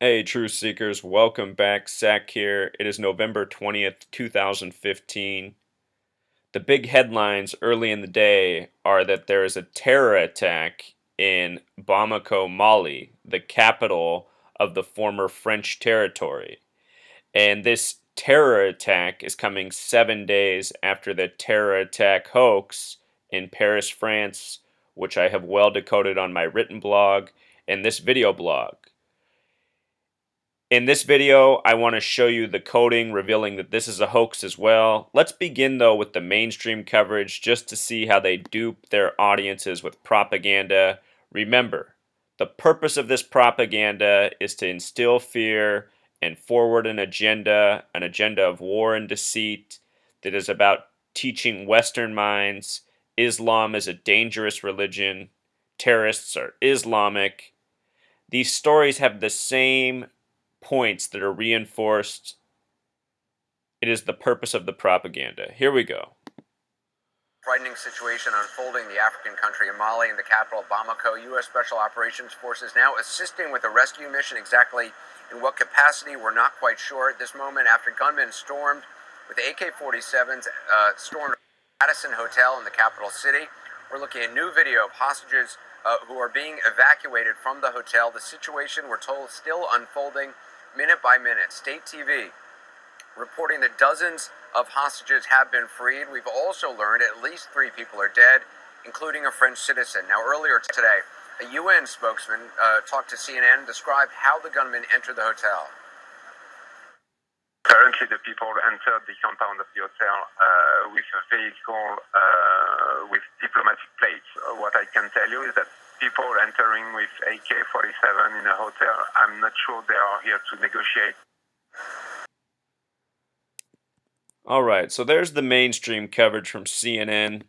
Hey, Truth Seekers, welcome back. Zach here. It is November 20th, 2015. The big headlines early in the day are that there is a terror attack in Bamako, Mali, the capital of the former French territory. And this terror attack is coming 7 days after the terror attack hoax in Paris, France, which I have well decoded on my written blog and this video blog. In this video, I want to show you the coding revealing that this is a hoax as well. Let's begin though with the mainstream coverage just to see how they dupe their audiences with propaganda. Remember, the purpose of this propaganda is to instill fear and forward an agenda of war and deceit that is about teaching Western minds Islam is a dangerous religion, terrorists are Islamic. These stories have the same points that are reinforced. It is the purpose of the propaganda. Here we go. Frightening situation unfolding in the African country of Mali and the capital Bamako. U.S. Special Operations Forces now assisting with the rescue mission. Exactly in what capacity, we're not quite sure at this moment. After gunmen stormed with AK-47s, stormed Radisson Hotel in the capital city. We're looking at new video of hostages who are being evacuated from the hotel. The situation, we're told, still unfolding minute by minute. State TV reporting that dozens of hostages have been freed. We've also learned at least 3 people are dead, including a French citizen. Now, earlier today, a UN spokesman talked to CNN, described how the gunmen entered the hotel. Currently, the people entered the compound of the hotel with a vehicle with diplomatic plates. What I can tell you is that people entering with AK-47 in a hotel, I'm not sure they are here to negotiate. All right, so there's the mainstream coverage from CNN.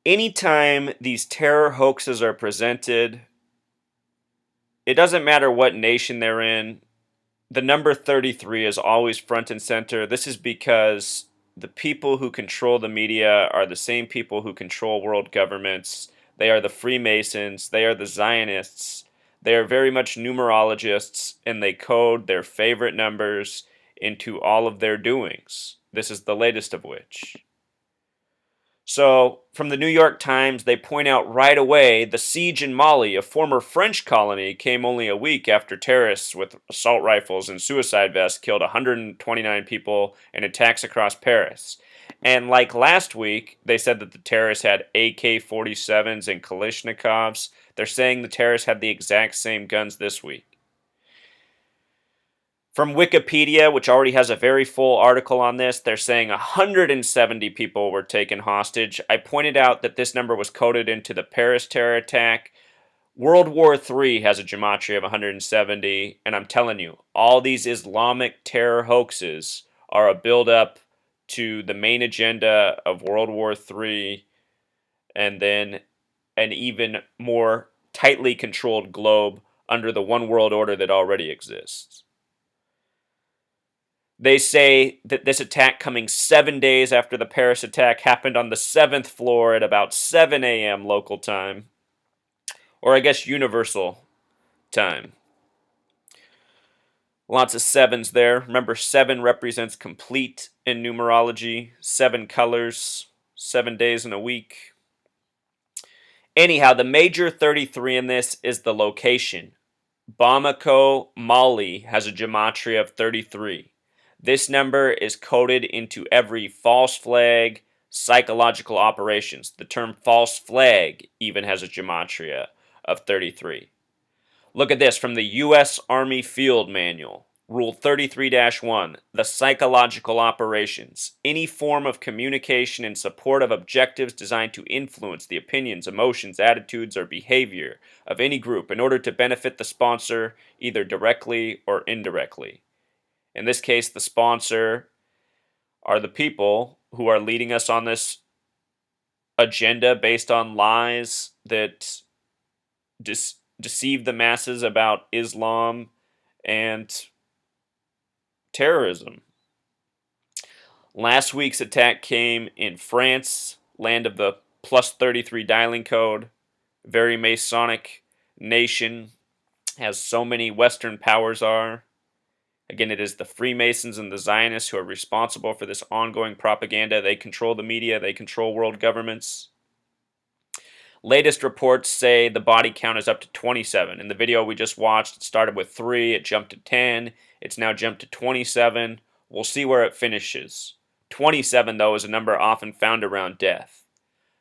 Anytime these terror hoaxes are presented, it doesn't matter what nation they're in, the number 33 is always front and center. This is because the people who control the media are the same people who control world governments. They are the Freemasons, they are the Zionists. They are very much numerologists, and they code their favorite numbers into all of their doings. This is the latest of which. So, from the New York Times, they point out right away the siege in Mali, a former French colony, came only a week after terrorists with assault rifles and suicide vests killed 129 people in attacks across Paris. And like last week, they said that the terrorists had AK-47s and Kalashnikovs. They're saying the terrorists had the exact same guns this week. From Wikipedia, which already has a very full article on this, they're saying 170 people were taken hostage. I pointed out that this number was coded into the Paris terror attack. World War III has a gematria of 170, and I'm telling you, all these Islamic terror hoaxes are a build-up to the main agenda of World War III, and then an even more tightly controlled globe under the one world order that already exists. They say that this attack coming 7 days after the Paris attack happened on the 7th floor at about 7 a.m. local time, or I guess universal time. Lots of sevens there. Remember, 7 represents complete in numerology, 7 colors, 7 days in a week. Anyhow, the major 33 in this is the location. Bamako, Mali has a gematria of 33. This number is coded into every false flag, psychological operations. The term false flag even has a gematria of 33. Look at this from the U.S. Army Field Manual. Rule 33-1, the psychological operations. Any form of communication in support of objectives designed to influence the opinions, emotions, attitudes, or behavior of any group in order to benefit the sponsor either directly or indirectly. In this case, the sponsor are the people who are leading us on this agenda based on lies that deceive the masses about Islam and terrorism. Last week's attack came in France, land of the plus 33 dialing code, very Masonic. nation, as so many Western powers are. Again, it is the Freemasons and the Zionists who are responsible for this ongoing propaganda. They control the media, they control world governments. Latest reports say the body count is up to 27. In the video we just watched, it started with 3, it jumped to 10, it's now jumped to 27. We'll see where it finishes. 27, though, is a number often found around death.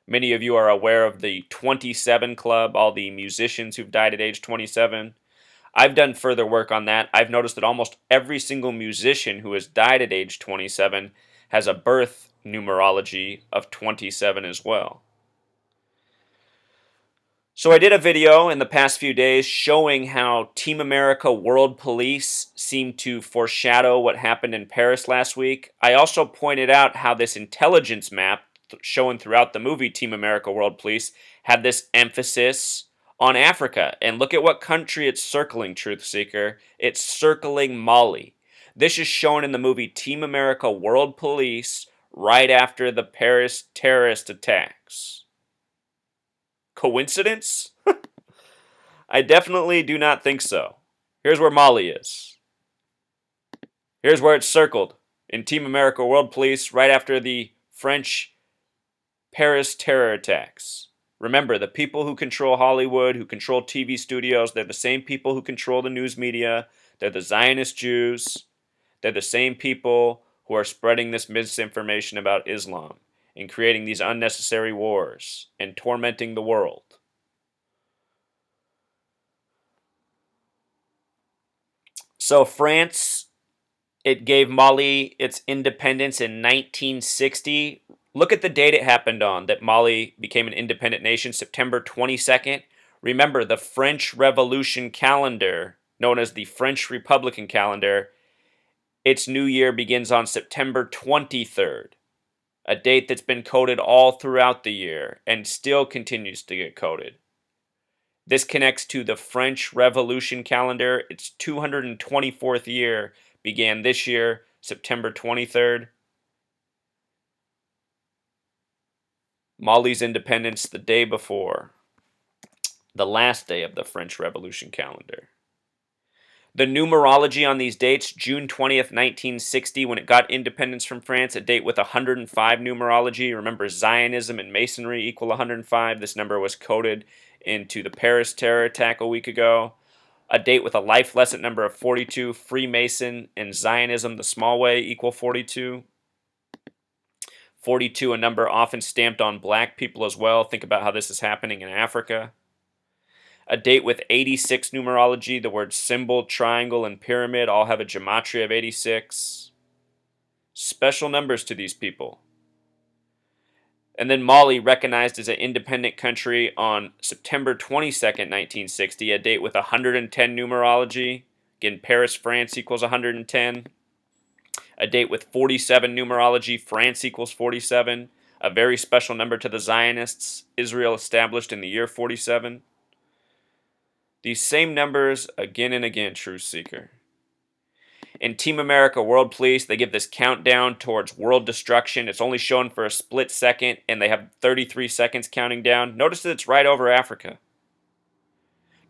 Many of you are aware of the 27 Club, all the musicians who've died at age 27. I've done further work on that. I've noticed that almost every single musician who has died at age 27 has a birth numerology of 27 as well. So I did a video in the past few days showing how Team America World Police seemed to foreshadow what happened in Paris last week. I also pointed out how this intelligence map shown throughout the movie Team America World Police had this emphasis on Africa. And look at what country it's circling, Truth Seeker. It's circling Mali. This is shown in the movie Team America World Police right after the Paris terrorist attacks. Coincidence? I definitely do not think so. Here's where Mali is. Here's where it's circled in Team America World Police right after the French Paris terror attacks. Remember, the people who control Hollywood, who control TV studios, they're the same people who control the news media. They're the Zionist Jews. They're the same people who are spreading this misinformation about Islam and creating these unnecessary wars and tormenting the world. So France, it gave Mali its independence in 1960. Look at the date it happened on that Mali became an independent nation, September 22nd. Remember, the French Revolution calendar, known as the French Republican calendar, its new year begins on September 23rd, a date that's been coded all throughout the year and still continues to get coded. This connects to the French Revolution calendar. Its 224th year began this year, September 23rd. Mali's independence the day before, the last day of the French Revolution calendar. The numerology on these dates, June 20th, 1960, when it got independence from France, a date with 105 numerology. Remember, Zionism and Masonry equal 105. This number was coded into the Paris terror attack a week ago. A date with a life lesson number of 42. Freemason and Zionism, the small way, equal 42. 42, a number often stamped on black people as well. Think about how this is happening in Africa. A date with 86 numerology. The words symbol, triangle, and pyramid all have a gematria of 86. Special numbers to these people. And then Mali recognized as an independent country on September 22nd, 1960, a date with 110 numerology. Again, Paris, France equals 110. A date with 47 numerology. France equals 47. A very special number to the Zionists. Israel established in the year 47. These same numbers again and again, Truth Seeker. In Team America World Police, they give this countdown towards world destruction. It's only shown for a split second, and they have 33 seconds counting down. Notice that it's right over Africa.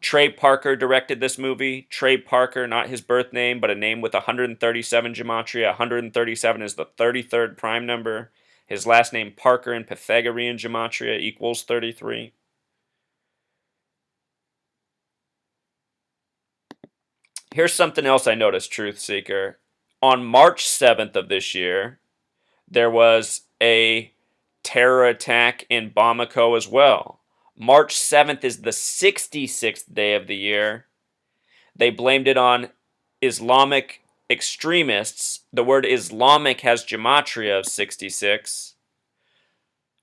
Trey Parker directed this movie. Trey Parker, not his birth name, but a name with 137 gematria. 137 is the 33rd prime number. His last name, Parker, in Pythagorean gematria equals 33. Here's something else I noticed, Truth Seeker. On March 7th of this year, there was a terror attack in Bamako as well. March 7th is the 66th day of the year. They blamed it on Islamic extremists. The word Islamic has gematria of 66.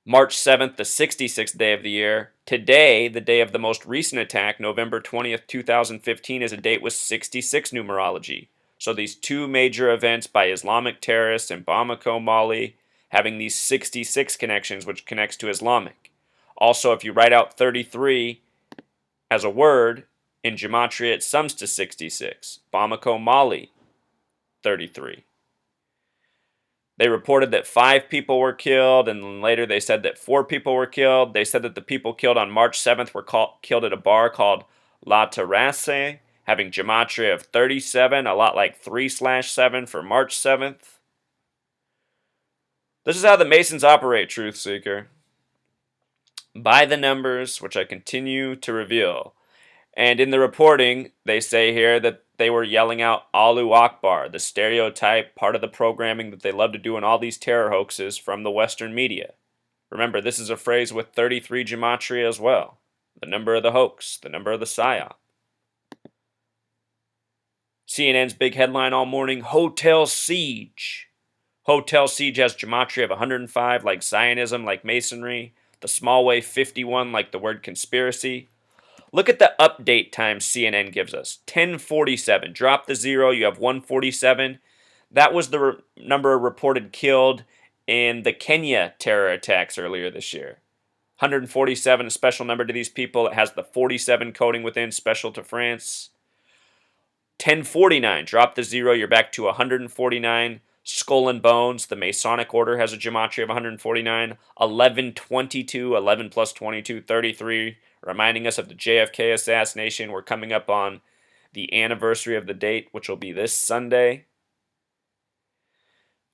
March 7th, the 66th day of the year. Today, the day of the most recent attack, November 20th, 2015, is a date with 66 numerology. So these two major events by Islamic terrorists in Bamako, Mali, having these 66 connections, which connects to Islamic. Also, if you write out 33 as a word, in gematria it sums to 66. Bamako, Mali, 33. They reported that 5 people were killed, and later they said that 4 people were killed. They said that the people killed on March 7th were killed at a bar called La Terrasse, having gematria of 37, a lot like 3/7 for March 7th. This is how the Masons operate, Truth Seeker. By the numbers, which I continue to reveal. And in the reporting, they say here that they were yelling out Allahu Akbar, the stereotype, part of the programming that they love to do in all these terror hoaxes from the Western media. Remember, this is a phrase with 33 gematria as well. The number of the hoax, the number of the psyop. CNN's big headline all morning, Hotel Siege. Hotel Siege has gematria of 105 like Zionism, like Masonry. The small way 51 like the word conspiracy. Look at the update time CNN gives us. 1047. Drop the 0, you have 147. That was the number reported killed in the Kenya terror attacks earlier this year. 147, a special number to these people. It has the 47 coding within, special to France. 1049, drop the 0, you're back to 149. Skull and Bones, the Masonic Order has a gematria of 149. 1122, 11 plus 22, 33, reminding us of the JFK assassination. We're coming up on the anniversary of the date, which will be this Sunday.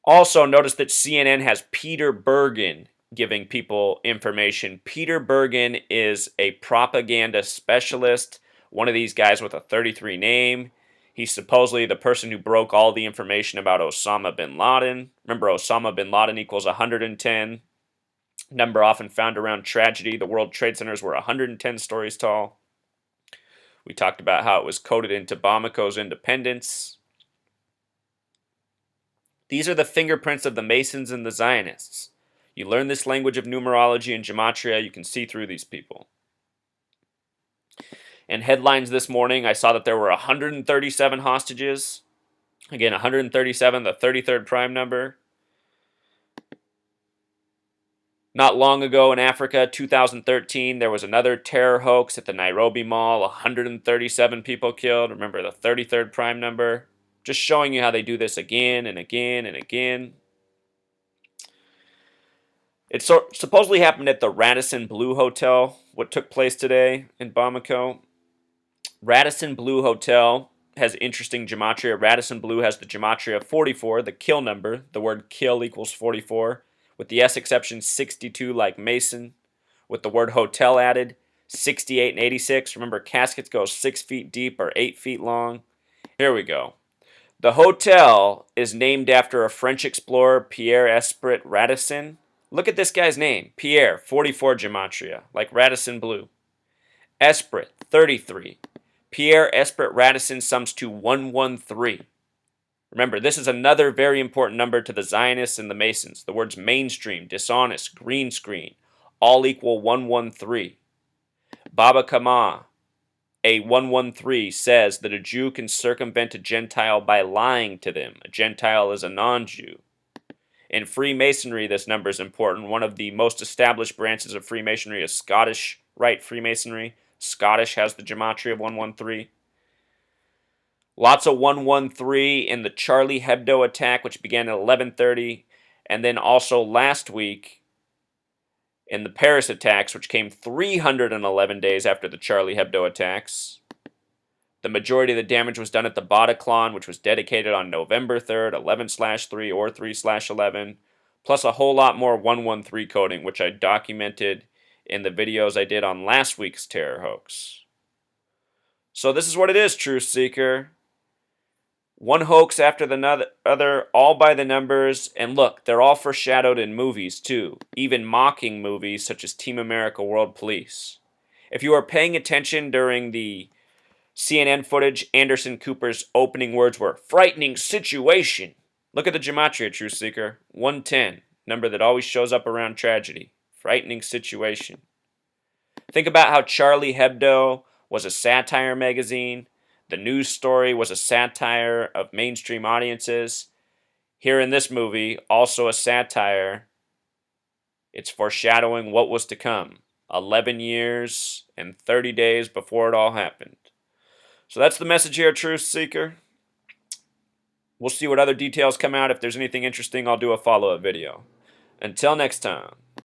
Also, notice that CNN has Peter Bergen giving people information. Peter Bergen is a propaganda specialist, one of these guys with a 33 name. He's supposedly the person who broke all the information about Osama bin Laden. Remember, Osama bin Laden equals 110. Number often found around tragedy. The World Trade Centers were 110 stories tall. We talked about how it was coded into Bamako's independence. These are the fingerprints of the Masons and the Zionists. You learn this language of numerology and gematria, you can see through these people. And headlines this morning, I saw that there were 137 hostages. Again, 137, the 33rd prime number. Not long ago in Africa, 2013, there was another terror hoax at the Nairobi Mall. 137 people killed. Remember the 33rd prime number. Just showing you how they do this again and again and again. It supposedly happened at the Radisson Blu Hotel, what took place today in Bamako. Radisson Blu Hotel has interesting gematria. Radisson Blu has the gematria of 44, the kill number. The word kill equals 44. With the S exception, 62 like Mason. With the word hotel added, 68 and 86. Remember, caskets go 6 feet deep or 8 feet long. Here we go. The hotel is named after a French explorer, Pierre Esprit Radisson. Look at this guy's name, Pierre, 44 gematria, like Radisson Blu. Esprit, 33. Pierre Esprit Radisson sums to 113. Remember, this is another very important number to the Zionists and the Masons. The words mainstream, dishonest, green screen, all equal 113. Bamako Mali, a 113, says that a Jew can circumvent a Gentile by lying to them. A Gentile is a non-Jew. In Freemasonry, this number is important. One of the most established branches of Freemasonry is Scottish Rite Freemasonry. Scottish has the gematria of 113. Lots of 113 in the Charlie Hebdo attack, which began at 11:30, and then also last week in the Paris attacks, which came 311 days after the Charlie Hebdo attacks. The majority of the damage was done at the Bataclan, which was dedicated on November 3rd, 11/3 or 3/11, plus a whole lot more 113 coding, which I documented in the videos I did on last week's terror hoax. So this is what it is, Truth Seeker. One hoax after the other, all by the numbers, and look, they're all foreshadowed in movies too, even mocking movies such as Team America World Police. If you are paying attention during the CNN footage, Anderson Cooper's opening words were, frightening situation. Look at the gematria, Truth Seeker. 110, number that always shows up around tragedy. Frightening situation. Think about how Charlie Hebdo was a satire magazine. The news story was a satire of mainstream audiences. Here in this movie, also a satire. It's foreshadowing what was to come. 11 years and 30 days before it all happened. So that's the message here, Truth Seeker. We'll see what other details come out. If there's anything interesting, I'll do a follow-up video. Until next time.